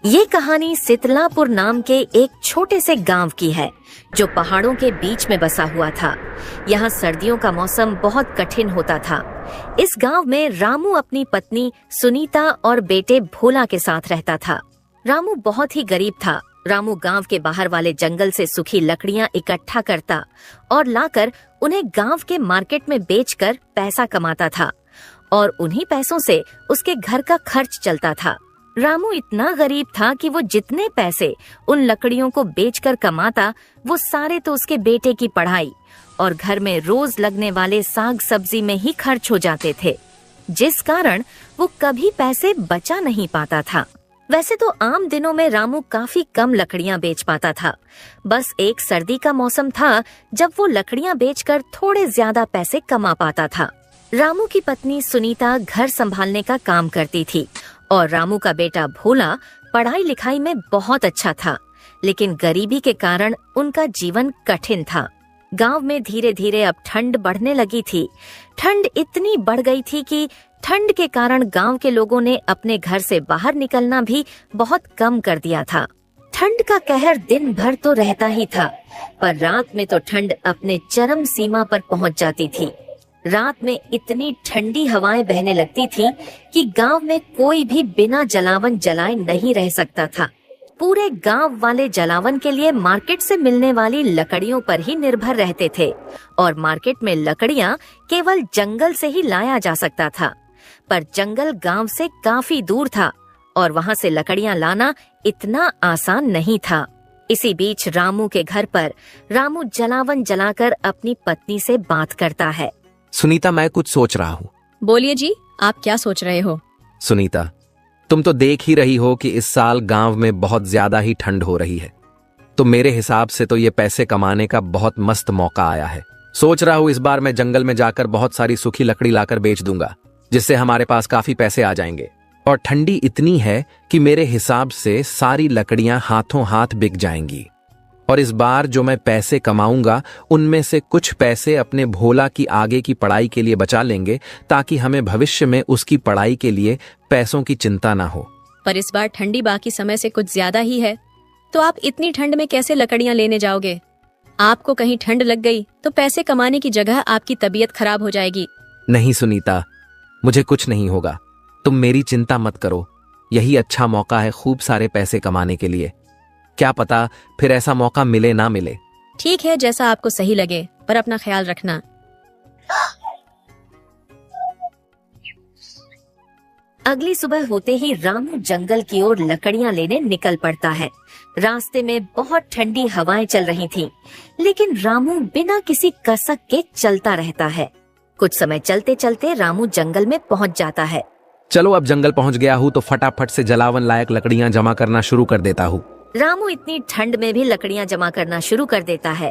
ये कहानी सितलापुर नाम के एक छोटे से गांव की है जो पहाड़ों के बीच में बसा हुआ था। यहाँ सर्दियों का मौसम बहुत कठिन होता था। इस गांव में रामू अपनी पत्नी सुनीता और बेटे भोला के साथ रहता था। रामू बहुत ही गरीब था। रामू गांव के बाहर वाले जंगल से सूखी लकड़ियां इकट्ठा करता और लाकर उन्हें गांव के मार्केट में बेचकर पैसा कमाता था और उन्हीं पैसों से उसके घर का खर्च चलता था। रामू इतना गरीब था कि वो जितने पैसे उन लकड़ियों को बेचकर कमाता वो सारे तो उसके बेटे की पढ़ाई और घर में रोज लगने वाले साग सब्जी में ही खर्च हो जाते थे, जिस कारण वो कभी पैसे बचा नहीं पाता था। वैसे तो आम दिनों में रामू काफी कम लकड़ियां बेच पाता था। बस एक सर्दी का मौसम था जब वो लकड़ियां बेचकर थोड़े ज्यादा पैसे कमा पाता था। रामू की पत्नी सुनीता घर संभालने का काम करती थी और रामू का बेटा भोला पढ़ाई लिखाई में बहुत अच्छा था, लेकिन गरीबी के कारण उनका जीवन कठिन था। गांव में धीरे धीरे अब ठंड बढ़ने लगी थी। ठंड इतनी बढ़ गई थी कि ठंड के कारण गांव के लोगों ने अपने घर से बाहर निकलना भी बहुत कम कर दिया था। ठंड का कहर दिन भर तो रहता ही था, पर रात में तो ठंड अपने चरम सीमा पर पहुंच जाती थी। रात में इतनी ठंडी हवाएं बहने लगती थी कि गांव में कोई भी बिना जलावन जलाए नहीं रह सकता था। पूरे गांव वाले जलावन के लिए मार्केट से मिलने वाली लकड़ियों पर ही निर्भर रहते थे और मार्केट में लकड़ियां केवल जंगल से ही लाया जा सकता था, पर जंगल गांव से काफी दूर था और वहां से लकड़ियां लाना इतना आसान नहीं था। इसी बीच रामू के घर पर रामू जलावन जलाकर अपनी पत्नी से बात करता है। सुनीता, मैं कुछ सोच रहा हूँ। बोलिए जी, आप क्या सोच रहे हो? सुनीता, तुम तो देख ही रही हो कि इस साल गांव में बहुत ज्यादा ही ठंड हो रही है, तो मेरे हिसाब से तो ये पैसे कमाने का बहुत मस्त मौका आया है। सोच रहा हूँ इस बार मैं जंगल में जाकर बहुत सारी सूखी लकड़ी लाकर बेच दूंगा, जिससे हमारे पास काफी पैसे आ जाएंगे। और ठंडी इतनी है कि मेरे हिसाब से सारी लकड़ियां हाथों हाथ बिक जाएंगी। और इस बार जो मैं पैसे कमाऊंगा उनमें से कुछ पैसे अपने भोला की आगे की पढ़ाई के लिए बचा लेंगे, ताकि हमें भविष्य में उसकी पढ़ाई के लिए पैसों की चिंता ना हो। पर इस बार ठंडी बाकी समय से कुछ ज्यादा ही है, तो आप इतनी ठंड में कैसे लकड़ियां लेने जाओगे? आपको कहीं ठंड लग गई तो पैसे कमाने की जगह आपकी तबीयत खराब हो जाएगी। नहीं सुनीता, मुझे कुछ नहीं होगा, तुम मेरी चिंता मत करो। यही अच्छा मौका है खूब सारे पैसे कमाने के लिए। क्या पता फिर ऐसा मौका मिले ना मिले। ठीक है, जैसा आपको सही लगे, पर अपना ख्याल रखना। अगली सुबह होते ही रामू जंगल की ओर लकड़ियां लेने निकल पड़ता है। रास्ते में बहुत ठंडी हवाएं चल रही थीं, लेकिन रामू बिना किसी कसक के चलता रहता है। कुछ समय चलते चलते रामू जंगल में पहुंच जाता है। चलो, अब जंगल पहुंच गया हूँ तो फटाफट से जलावन लायक लकड़ियां जमा करना शुरू कर देता हूँ। रामू इतनी ठंड में भी लकड़ियां जमा करना शुरू कर देता है।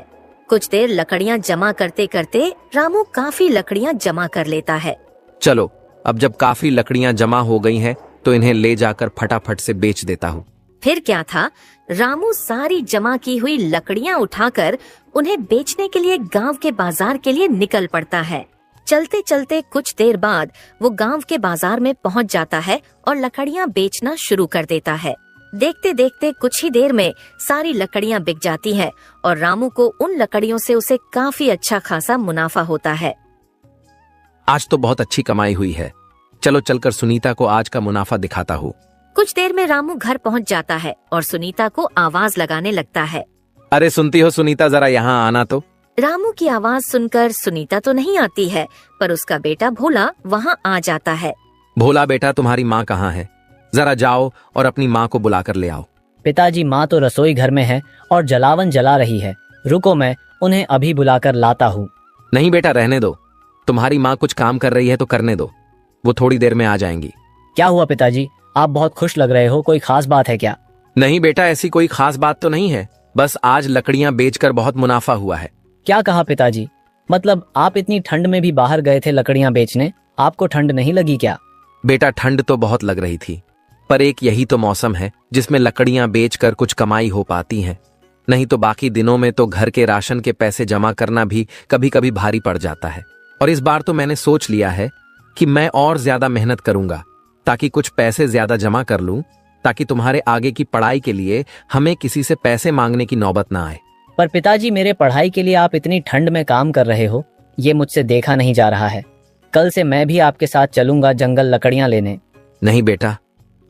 कुछ देर लकड़ियां जमा करते करते रामू काफी लकड़ियां जमा कर लेता है। चलो, अब जब काफी लकड़ियां जमा हो गई हैं, तो इन्हें ले जाकर फटाफट से बेच देता हूँ। फिर क्या था, रामू सारी जमा की हुई लकड़ियां उठाकर उन्हें बेचने के लिए गांव के बाजार के लिए निकल पड़ता है। चलते चलते कुछ देर बाद वो गांव के बाजार में पहुंच जाता है और लकड़ियां बेचना शुरू कर देता है। देखते देखते कुछ ही देर में सारी लकड़ियां बिक जाती हैं और रामू को उन लकड़ियों से उसे काफी अच्छा खासा मुनाफा होता है। आज तो बहुत अच्छी कमाई हुई है। चलो चलकर सुनीता को आज का मुनाफा दिखाता हूँ। कुछ देर में रामू घर पहुंच जाता है और सुनीता को आवाज लगाने लगता है। अरे सुनती हो सुनीता, जरा यहाँ आना तो। रामू की आवाज सुनकर सुनीता तो नहीं आती है, पर उसका बेटा भोला वहाँ आ जाता है। भोला बेटा, तुम्हारी माँ कहाँ है? जरा जाओ और अपनी माँ को बुलाकर ले आओ। पिताजी, माँ तो रसोई घर में है और जलावन जला रही है। रुको, मैं उन्हें अभी बुलाकर लाता हूँ। नहीं बेटा, रहने दो। तुम्हारी माँ कुछ काम कर रही है तो करने दो, वो थोड़ी देर में आ जाएंगी। क्या हुआ पिताजी, आप बहुत खुश लग रहे हो, कोई खास बात है क्या? नहीं बेटा, ऐसी कोई खास बात तो नहीं है, बस आज लकड़ियां बेचकर बहुत मुनाफा हुआ है। क्या कहा पिताजी? मतलब आप इतनी ठंड में भी बाहर गए थे लकड़ियां बेचने, आपको ठंड नहीं लगी क्या? बेटा, ठंड तो बहुत लग रही थी, पर एक यही तो मौसम है जिसमें लकड़ियां बेचकर कुछ कमाई हो पाती है। नहीं तो बाकी दिनों में तो घर के राशन के पैसे जमा करना भी कभी कभी भारी पड़ जाता है। और इस बार तो मैंने सोच लिया है कि मैं और ज्यादा मेहनत करूंगा ताकि कुछ पैसे ज्यादा जमा कर लूं ताकि तुम्हारे आगे की पढ़ाई के लिए हमें किसी से पैसे मांगने की नौबत ना आए। पर पिताजी, मेरे पढ़ाई के लिए आप इतनी ठंड में काम कर रहे हो, ये मुझसे देखा नहीं जा रहा है। कल से मैं भी आपके साथ चलूंगा जंगल लकड़ियां लेने। नहीं बेटा,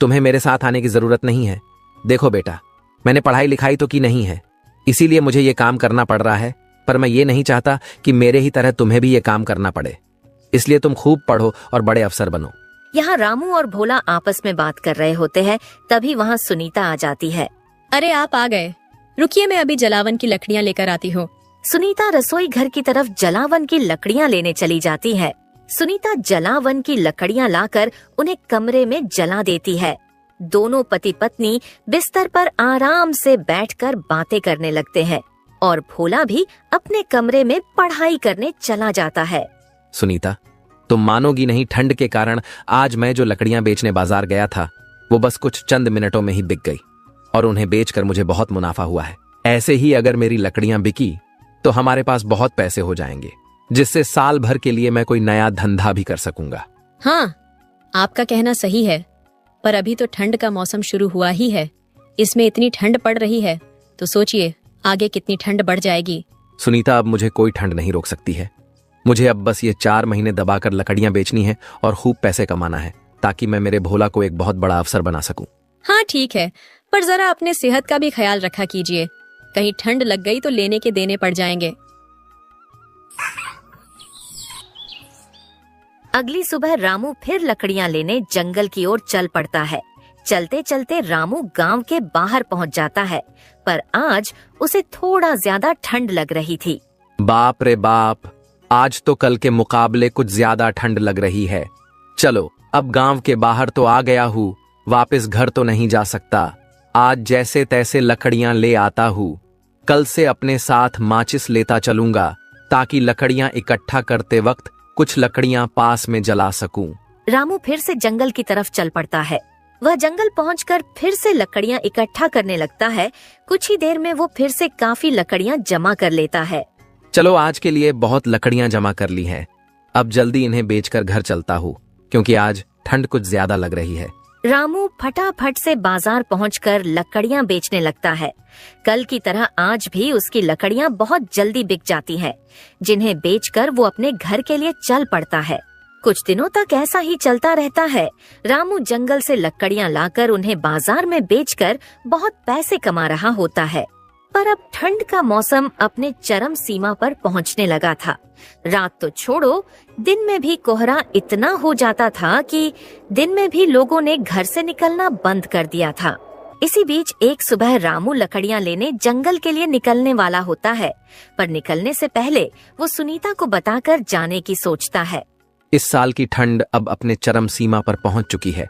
तुम्हें मेरे साथ आने की जरूरत नहीं है। देखो बेटा, मैंने पढ़ाई लिखाई तो की नहीं है, इसीलिए मुझे ये काम करना पड़ रहा है, पर मैं ये नहीं चाहता कि मेरे ही तरह तुम्हें भी ये काम करना पड़े। इसलिए तुम खूब पढ़ो और बड़े अफसर बनो। यहाँ रामू और भोला आपस में बात कर रहे होते हैं, तभी वहाँ सुनीता आ जाती है। अरे आप आ गए, रुकिए मैं अभी जलावन की लकड़ियाँ लेकर आती हूँ। सुनीता रसोई घर की तरफ जलावन की लकड़ियाँ लेने चली जाती है। सुनीता जलावन की लकड़ियाँ लाकर उन्हें कमरे में जला देती है। दोनों पति पत्नी बिस्तर पर आराम से बैठकर बातें करने लगते हैं और भोला भी अपने कमरे में पढ़ाई करने चला जाता है। सुनीता, तुम मानोगी नहीं, ठंड के कारण आज मैं जो लकड़ियां बेचने बाजार गया था वो बस कुछ चंद मिनटों में ही बिक गई और उन्हें बेचकर मुझे बहुत मुनाफा हुआ है। ऐसे ही अगर मेरी लकड़ियां बिकी तो हमारे पास बहुत पैसे हो जाएंगे, जिससे साल भर के लिए मैं कोई नया धंधा भी कर सकूंगा। हाँ, आपका कहना सही है, पर अभी तो ठंड का मौसम शुरू हुआ ही है। इसमें इतनी ठंड पड़ रही है तो सोचिए आगे कितनी ठंड बढ़ जाएगी। सुनीता, अब मुझे कोई ठंड नहीं रोक सकती है। मुझे अब बस ये 4 महीने दबाकर लकड़ियां बेचनी है और खूब पैसे कमाना है, ताकि मैं मेरे भोला को एक बहुत बड़ा अफसर बना सकूं। हाँ ठीक है, पर जरा अपने सेहत का भी ख्याल रखा कीजिए, कहीं ठंड लग गई तो लेने के देने पड़ जाएंगे। अगली सुबह रामू फिर लकड़ियां लेने जंगल की ओर चल पड़ता है। चलते चलते रामू गांव के बाहर पहुंच जाता है, पर आज उसे थोड़ा ज्यादा ठंड लग रही थी। बाप रे बाप, आज तो कल के मुकाबले कुछ ज्यादा ठंड लग रही है। चलो, अब गांव के बाहर तो आ गया हूँ, वापस घर तो नहीं जा सकता। आज जैसे तैसे लकड़ियां ले आता हूँ। कल से अपने साथ माचिस लेता चलूंगा, ताकि लकड़ियां इकट्ठा करते वक्त कुछ लकड़ियां पास में जला सकूं। रामू फिर से जंगल की तरफ चल पड़ता है। वह जंगल पहुंचकर फिर से लकड़ियां इकट्ठा करने लगता है। कुछ ही देर में वो फिर से काफी लकड़ियां जमा कर लेता है। चलो, आज के लिए बहुत लकड़ियां जमा कर ली हैं। अब जल्दी इन्हें बेचकर घर चलता हूँ, क्योंकि आज ठंड कुछ ज्यादा लग रही है। रामू फटाफट से बाजार पहुंचकर लकड़ियां बेचने लगता है। कल की तरह आज भी उसकी लकड़ियां बहुत जल्दी बिक जाती हैं, जिन्हें बेचकर वो अपने घर के लिए चल पड़ता है। कुछ दिनों तक ऐसा ही चलता रहता है। रामू जंगल से लकड़ियां लाकर उन्हें बाजार में बेचकर बहुत पैसे कमा रहा होता है। पर अब ठंड का मौसम अपने चरम सीमा पर पहुंचने लगा था। रात तो छोड़ो, दिन में भी कोहरा इतना हो जाता था कि दिन में भी लोगों ने घर से निकलना बंद कर दिया था। इसी बीच एक सुबह रामू लकड़ियां लेने जंगल के लिए निकलने वाला होता है, पर निकलने से पहले वो सुनीता को बताकर जाने की सोचता है। इस साल की ठंड अब अपने चरम सीमा पर पहुंच चुकी है।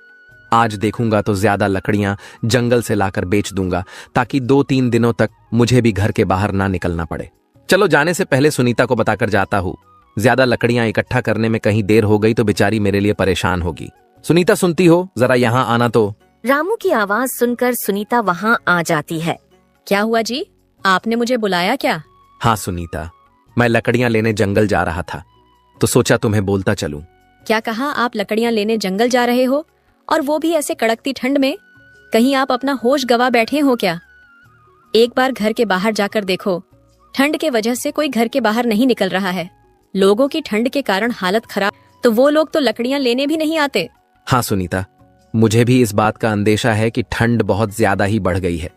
आज देखूंगा तो ज्यादा लकड़ियां जंगल से लाकर बेच दूंगा, ताकि 2-3 दिनों तक मुझे भी घर के बाहर ना निकलना पड़े। चलो, जाने से पहले सुनीता को बताकर जाता हूँ। ज्यादा लकड़ियां इकट्ठा करने में कहीं देर हो गई तो बेचारी मेरे लिए परेशान होगी। सुनीता, सुनती हो? जरा यहाँ आना तो। रामू की आवाज सुनकर सुनीता वहाँ आ जाती है। क्या हुआ जी, आपने मुझे बुलाया क्या? हाँ सुनीता, मैं लकड़ियां लेने जंगल जा रहा था, तो सोचा तुम्हें बोलता चलूं। क्या कहा? आप लकड़ियां लेने जंगल जा रहे हो, और वो भी ऐसे कड़कती ठंड में? कहीं आप अपना होश गवा बैठे हो क्या? एक बार घर के बाहर जाकर देखो। ठंड के वजह से कोई घर के बाहर नहीं निकल रहा है। लोगों की ठंड के कारण हालत खराब, तो वो लोग तो लकड़ियां लेने भी नहीं आते। हाँ सुनीता, मुझे भी इस बात का अंदेशा है कि ठंड बहुत ज्यादा ही बढ़ गई है,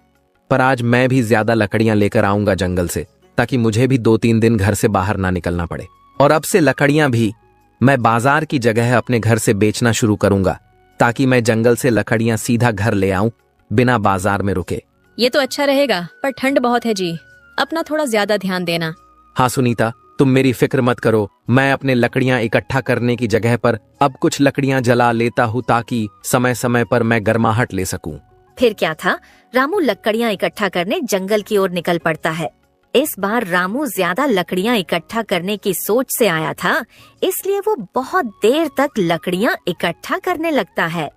पर आज मैं भी ज्यादा लकड़ियां लेकर आऊंगा जंगल से, ताकि मुझे भी 2-3 दिन घर से बाहर ना निकलना पड़े। और अब से लकड़ियां भी मैं बाजार की जगह अपने घर से बेचना शुरू करूंगा, ताकि मैं जंगल से लकड़ियां सीधा घर ले आऊं बिना बाजार में रुके। ये तो अच्छा रहेगा, पर ठंड बहुत है जी, अपना थोड़ा ज्यादा ध्यान देना। हाँ सुनीता, तुम मेरी फिक्र मत करो। मैं अपने लकड़ियां इकट्ठा करने की जगह पर अब कुछ लकड़ियां जला लेता हूँ, ताकि समय समय पर मैं गर्माहट ले सकूं। फिर क्या था, रामू लकड़ियां इकट्ठा करने जंगल की ओर निकल पड़ता है। इस बार रामू ज्यादा लकड़ियां इकट्ठा करने की सोच से आया था, इसलिए वो बहुत देर तक लकड़ियां इकट्ठा करने लगता है।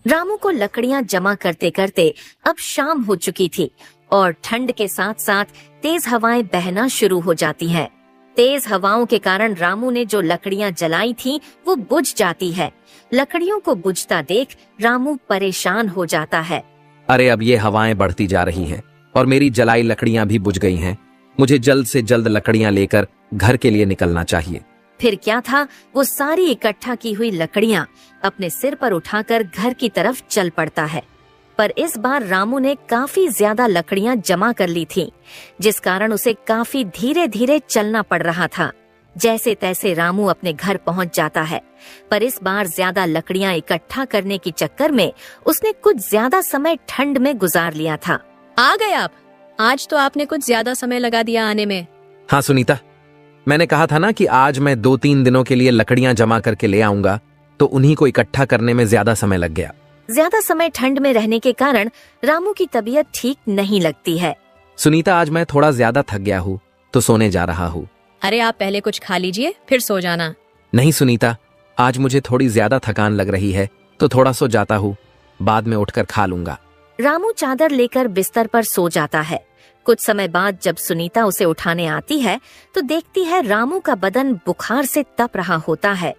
रामू को लकड़ियां जमा करते करते अब शाम हो चुकी थी और ठंड के साथ साथ तेज हवाएं बहना शुरू हो जाती हैं। तेज हवाओं के कारण रामू ने जो लकड़ियां जलाई थीं, वो बुझ जाती है। लकड़ियों को बुझता देख रामू परेशान हो जाता है। अरे अब ये हवाएं बढ़ती जा रही हैं और मेरी जलाई लकड़ियां भी बुझ गई हैं। मुझे जल्द से जल्द लकड़ियां लेकर घर के लिए निकलना चाहिए। फिर क्या था, वो सारी इकट्ठा की हुई लकड़ियां अपने सिर पर उठाकर घर की तरफ चल पड़ता है। पर इस बार रामू ने काफी ज्यादा लकड़ियां जमा कर ली थीं, जिस कारण उसे काफी धीरे धीरे चलना पड़ रहा था। जैसे तैसे रामू अपने घर पहुंच जाता है, पर इस बार ज्यादा लकड़ियां इकट्ठा करने के चक्कर में उसने कुछ ज्यादा समय ठंड में गुजार लिया था। आ गए आप। आज तो आपने कुछ ज्यादा समय लगा दिया आने में। हाँ सुनीता, मैंने कहा था ना कि आज मैं 2-3 दिनों के लिए लकड़ियां जमा करके ले आऊंगा, तो उन्हीं को इकट्ठा करने में ज्यादा समय लग गया। ज्यादा समय ठंड में रहने के कारण रामू की तबीयत ठीक नहीं लगती है। सुनीता, आज मैं थोड़ा ज्यादा थक गया हूँ, तो सोने जा रहा हूँ। अरे आप पहले कुछ खा लीजिए, फिर सो जाना। नहीं सुनीता, आज मुझे थोड़ी ज्यादा थकान लग रही है, तो थोड़ा सो जाता हूँ, बाद में उठकर खा लूंगा। रामू चादर लेकर बिस्तर पर सो जाता है। कुछ समय बाद जब सुनीता उसे उठाने आती है, तो देखती है रामू का बदन बुखार से तप रहा होता है।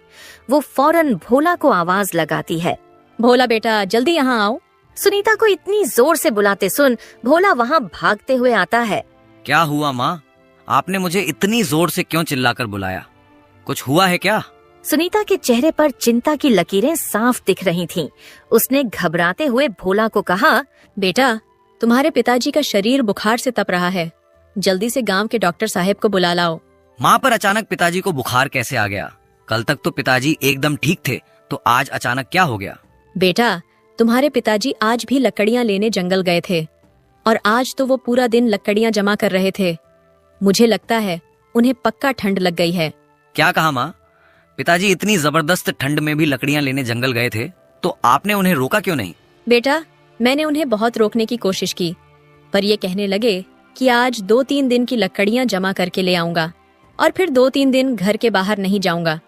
वो फौरन भोला को आवाज लगाती है। भोला बेटा, जल्दी यहाँ आओ। सुनीता को इतनी जोर से बुलाते सुन भोला वहाँ भागते हुए आता है। क्या हुआ माँ? आपने मुझे इतनी जोर से क्यों चिल्लाकर बुलाया? कुछ हुआ है क्या? सुनीता के चेहरे पर चिंता की लकीरें साफ दिख रही थीं। उसने घबराते हुए भोला को कहा, बेटा, तुम्हारे पिताजी का शरीर बुखार से तप रहा है, जल्दी से गांव के डॉक्टर साहब को बुला लाओ। माँ, पर अचानक पिताजी को बुखार कैसे आ गया? कल तक तो पिताजी एकदम ठीक थे, तो आज अचानक क्या हो गया? बेटा, तुम्हारे पिताजी आज भी लकड़ियां लेने जंगल गए थे और आज तो वो पूरा दिन लकड़ियां जमा कर रहे थे। मुझे लगता है उन्हें पक्का ठंड लग गई है। क्या कहा माँ? पिताजी इतनी जबरदस्त ठंड में भी लकड़ियां लेने जंगल गए थे, तो आपने उन्हें रोका क्यों नहीं? बेटा, मैंने उन्हें बहुत रोकने की कोशिश की, पर ये कहने लगे कि आज 2-3 दिन की लकड़ियां जमा करके ले आऊंगा और फिर 2-3 दिन घर के बाहर नहीं जाऊंगा,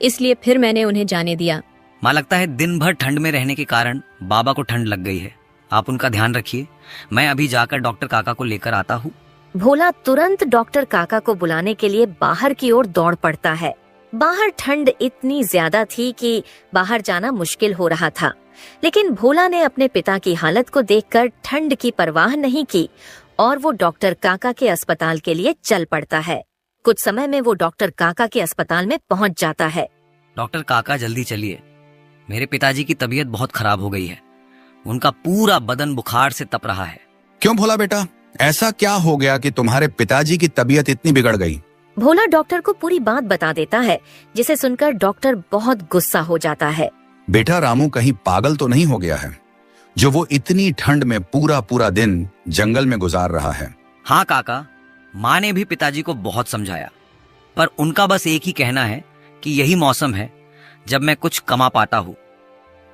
इसलिए फिर मैंने उन्हें जाने दिया। माँ, लगता है दिन भर ठंड में रहने के कारण बाबा को ठंड लग गई है। आप उनका ध्यान रखिए, मैं अभी जाकर डॉक्टर काका को लेकर आता हूँ। भोला तुरंत डॉक्टर काका को बुलाने के लिए बाहर की ओर दौड़ पड़ता है। बाहर ठंड इतनी ज्यादा थी कि बाहर जाना मुश्किल हो रहा था, लेकिन भोला ने अपने पिता की हालत को देखकर ठंड की परवाह नहीं की और वो डॉक्टर काका के अस्पताल के लिए चल पड़ता है। कुछ समय में वो डॉक्टर काका के अस्पताल में पहुंच जाता है। डॉक्टर काका, जल्दी चलिए, मेरे पिताजी की तबीयत बहुत खराब हो गई है। उनका पूरा बदन बुखार से तप रहा है। क्यों भोला बेटा, ऐसा क्या हो गया कि तुम्हारे पिताजी की तबीयत इतनी बिगड़ गई? भोला डॉक्टर को पूरी बात बता देता है, जिसे सुनकर डॉक्टर बहुत गुस्सा हो जाता है। बेटा, रामू कहीं पागल तो नहीं हो गया है, जो वो इतनी ठंड में पूरा पूरा दिन जंगल में गुजार रहा है? हाँ काका, माँ ने भी पिताजी को बहुत समझाया, पर उनका बस एक ही कहना है कि यही मौसम है जब मैं कुछ कमा पाता हूँ,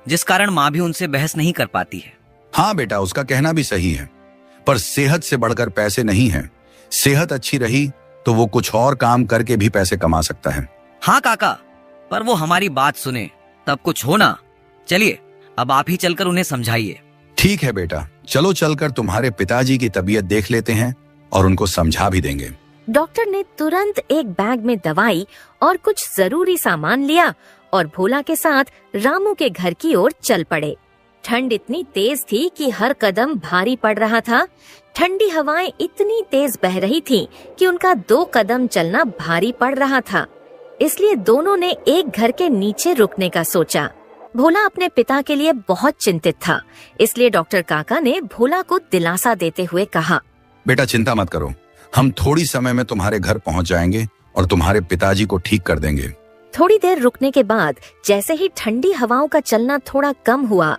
जिस कारण माँ भी उनसे बहस नहीं कर पाती है। हाँ बेटा, उसका कहना भी सही है, पर सेहत से बढ़कर पैसे नहीं है। सेहत अच्छी रही तो वो कुछ और काम करके भी पैसे कमा सकता है। हाँ काका, पर वो हमारी बात सुने तब कुछ हो ना। चलिए, अब आप ही चलकर उन्हें समझाइए। ठीक है बेटा, चलो चलकर तुम्हारे पिताजी की तबीयत देख लेते हैं और उनको समझा भी देंगे। डॉक्टर ने तुरंत एक बैग में दवाई और कुछ जरूरी सामान लिया और भोला के साथ रामू के घर की ओर चल पड़े। ठंड इतनी तेज थी कि हर कदम भारी पड़ रहा था। ठंडी हवाएं इतनी तेज बह रही थीं कि उनका 2 कदम चलना भारी पड़ रहा था। इसलिए दोनों ने एक घर के नीचे रुकने का सोचा। भोला अपने पिता के लिए बहुत चिंतित था, इसलिए डॉक्टर काका ने भोला को दिलासा देते हुए कहा, बेटा चिंता मत करो, हम थोड़ी समय में तुम्हारे घर पहुंच जाएंगे और तुम्हारे पिताजी को ठीक कर देंगे। थोड़ी देर रुकने के बाद जैसे ही ठंडी हवाओं का चलना थोड़ा कम हुआ,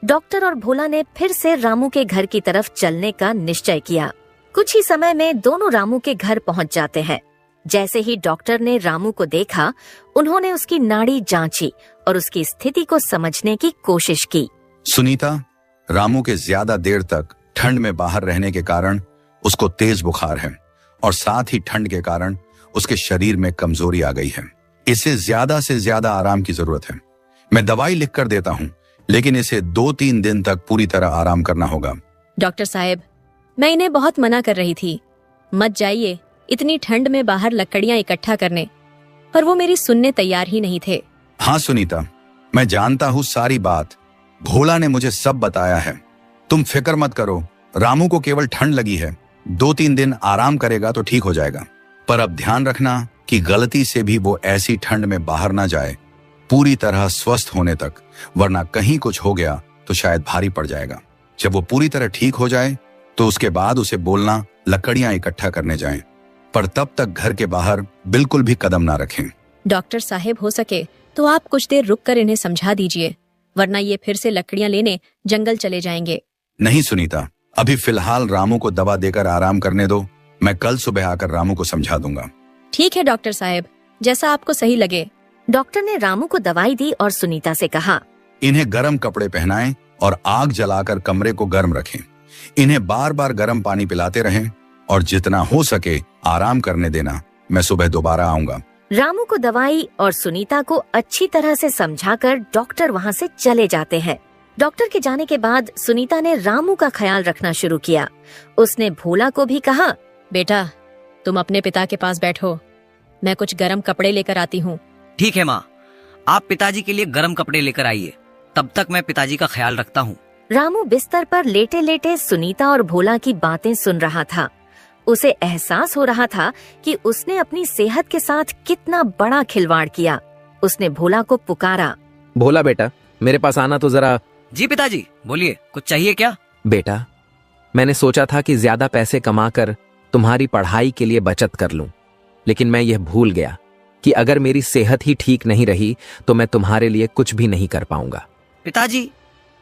डॉक्टर और भोला ने फिर से रामू के घर की तरफ चलने का निश्चय किया। कुछ ही समय में दोनों रामू के घर पहुंच जाते हैं। जैसे ही डॉक्टर ने रामू को देखा, उन्होंने उसकी नाड़ी जांची और उसकी स्थिति को समझने की कोशिश की। सुनीता, रामू के ज्यादा देर तक ठंड में बाहर रहने के कारण उसको तेज बुखार है और साथ ही ठंड के कारण उसके शरीर में कमजोरी आ गई है। इसे ज्यादा से ज्यादा आराम की जरूरत है। मैं दवाई लिख कर देता हूँ, लेकिन इसे 2-3 दिन तक पूरी तरह आराम करना होगा। डॉक्टर साहब, मैं इन्हें बहुत मना कर रही थी, मत जाइए, इतनी ठंड में बाहर लकड़ियां इकट्ठा करने, पर वो मेरी सुनने तैयार ही नहीं थे। हाँ सुनीता, मैं जानता हूँ सारी बात। भोला ने मुझे सब बताया है। तुम फिक्र मत करो, रामू को केवल ठंड लगी है, 2-3 दिन आराम करेगा तो ठीक हो जाएगा। पर अब ध्यान रखना कि गलती से भी वो ऐसी ठंड में बाहर ना जाए, पूरी तरह स्वस्थ होने तक, वरना कहीं कुछ हो गया तो शायद भारी पड़ जाएगा। जब वो पूरी तरह ठीक हो जाए तो उसके बाद उसे बोलना लकड़ियां इकट्ठा करने जाएं, पर तब तक घर के बाहर बिल्कुल भी कदम ना रखें। डॉक्टर साहेब, हो सके तो आप कुछ देर रुक कर इन्हें समझा दीजिए, वरना ये फिर से लकड़ियां लेने जंगल चले जाएंगे। नहीं सुनीता, अभी फिलहाल रामू को दवा देकर आराम करने दो। मैं कल सुबह आकर रामू को समझा दूंगा। ठीक है डॉक्टर साहब, जैसा आपको सही लगे। डॉक्टर ने रामू को दवाई दी और सुनीता से कहा, इन्हें गर्म कपड़े पहनाएं और आग जलाकर कमरे को गर्म रखें। इन्हें बार बार गर्म पानी पिलाते रहें और जितना हो सके आराम करने देना। मैं सुबह दोबारा आऊंगा। रामू को दवाई और सुनीता को अच्छी तरह से समझाकर डॉक्टर वहाँ से चले जाते हैं। डॉक्टर के जाने के बाद सुनीता ने रामू का ख्याल रखना शुरू किया। उसने भोला को भी कहा, बेटा, तुम अपने पिता के पास बैठो, मैं कुछ गर्म कपड़े लेकर आती हूँ। ठीक है माँ, आप पिताजी के लिए गर्म कपड़े लेकर आइए, तब तक मैं पिताजी का ख्याल रखता हूँ। रामू बिस्तर पर लेटे लेटे सुनीता और भोला की बातें सुन रहा था। उसे एहसास हो रहा था कि उसने अपनी सेहत के साथ कितना बड़ा खिलवाड़ किया। उसने भोला को पुकारा, भोला बेटा, मेरे पास आना तो जरा। जी पिताजी, बोलिए, कुछ चाहिए क्या? बेटा, मैंने सोचा था कि ज्यादा पैसे कमाकर तुम्हारी पढ़ाई के लिए बचत कर लूं, लेकिन मैं यह भूल गया कि अगर मेरी सेहत ही ठीक नहीं रही तो मैं तुम्हारे लिए कुछ भी नहीं कर पाऊंगा। पिताजी,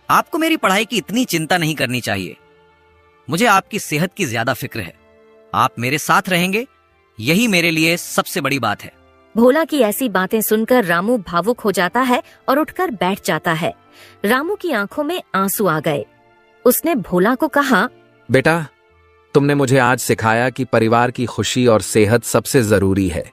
आपको मेरी पढ़ाई की इतनी चिंता नहीं करनी चाहिए। मुझे आपकी सेहत की ज्यादा फिक्र है। आप मेरे साथ रहेंगे, यही मेरे लिए सबसे बड़ी बात है। भोला की ऐसी बातें सुनकर रामू भावुक हो जाता है और उठकर बैठ जाता है। रामू की आंखों में आंसू आ गए। उसने भोला को कहा, बेटा, तुमने मुझे आज सिखाया कि परिवार की खुशी और सेहत सबसे जरूरी है।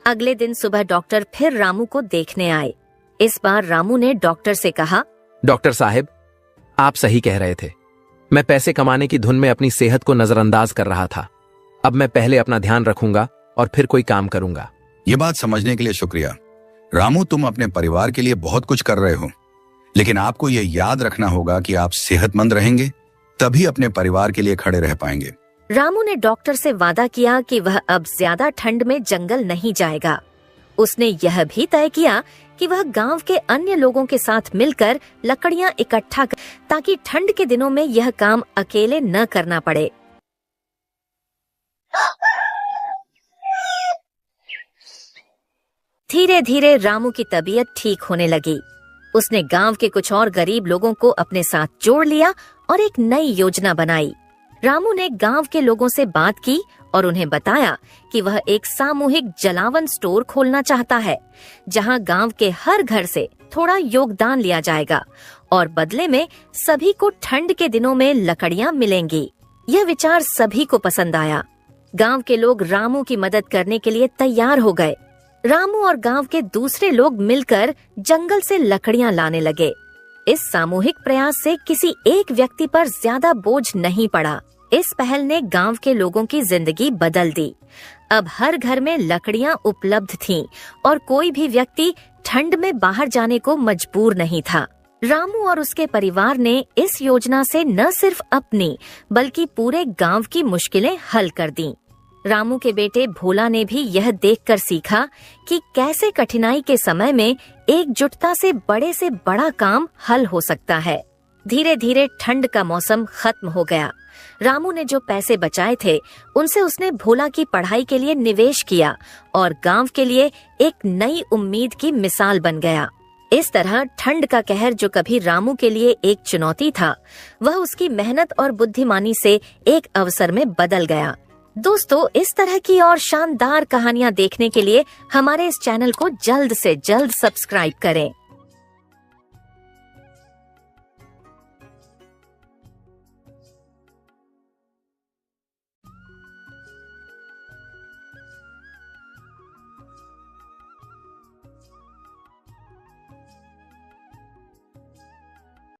अगले दिन सुबह डॉक्टर फिर रामू को देखने आए। इस बार रामू ने डॉक्टर से कहा, डॉक्टर साहब, आप सही कह रहे थे। मैं पैसे कमाने की धुन में अपनी सेहत को नजरअंदाज कर रहा था। अब मैं पहले अपना ध्यान रखूंगा और फिर कोई काम करूंगा। ये बात समझने के लिए शुक्रिया। रामू, तुम अपने परिवार के लिए बहुत कुछ कर रहे हो, लेकिन आपको यह याद रखना होगा कि आप सेहतमंद रहेंगे तभी अपने परिवार के लिए खड़े रह पाएंगे। रामू ने डॉक्टर से वादा किया कि वह अब ज्यादा ठंड में जंगल नहीं जाएगा। उसने यह भी तय किया कि वह गांव के अन्य लोगों के साथ मिलकर लकड़ियां इकट्ठा कर, ताकि ठंड के दिनों में यह काम अकेले न करना पड़े। धीरे धीरे रामू की तबीयत ठीक होने लगी। उसने गांव के कुछ और गरीब लोगों को अपने साथ जोड़ लिया और एक नई योजना बनाई। रामू ने गांव के लोगों से बात की और उन्हें बताया कि वह एक सामूहिक जलावन स्टोर खोलना चाहता है, जहां गांव के हर घर से थोड़ा योगदान लिया जाएगा और बदले में सभी को ठंड के दिनों में लकड़ियां मिलेंगी। यह विचार सभी को पसंद आया। गांव के लोग रामू की मदद करने के लिए तैयार हो गए। रामू और गांव के दूसरे लोग मिलकर जंगल से लकड़ियां लाने लगे। इस सामूहिक प्रयास से किसी एक व्यक्ति पर ज्यादा बोझ नहीं पड़ा। इस पहल ने गांव के लोगों की जिंदगी बदल दी। अब हर घर में लकड़ियां उपलब्ध थीं और कोई भी व्यक्ति ठंड में बाहर जाने को मजबूर नहीं था। रामू और उसके परिवार ने इस योजना से न सिर्फ अपनी बल्कि पूरे गांव की मुश्किलें हल कर दी। रामू के बेटे भोला ने भी यह देखकर सीखा कि कैसे कठिनाई के समय में एकजुटता से बड़ा काम हल हो सकता है। धीरे धीरे ठंड का मौसम खत्म हो गया। रामू ने जो पैसे बचाए थे उनसे उसने भोला की पढ़ाई के लिए निवेश किया और गांव के लिए एक नई उम्मीद की मिसाल बन गया। इस तरह ठंड का कहर, जो कभी रामू के लिए एक चुनौती था, वह उसकी मेहनत और बुद्धिमानी से एक अवसर में बदल गया। दोस्तों, इस तरह की और शानदार कहानियाँ देखने के लिए हमारे इस चैनल को जल्द से जल्द सब्सक्राइब करें।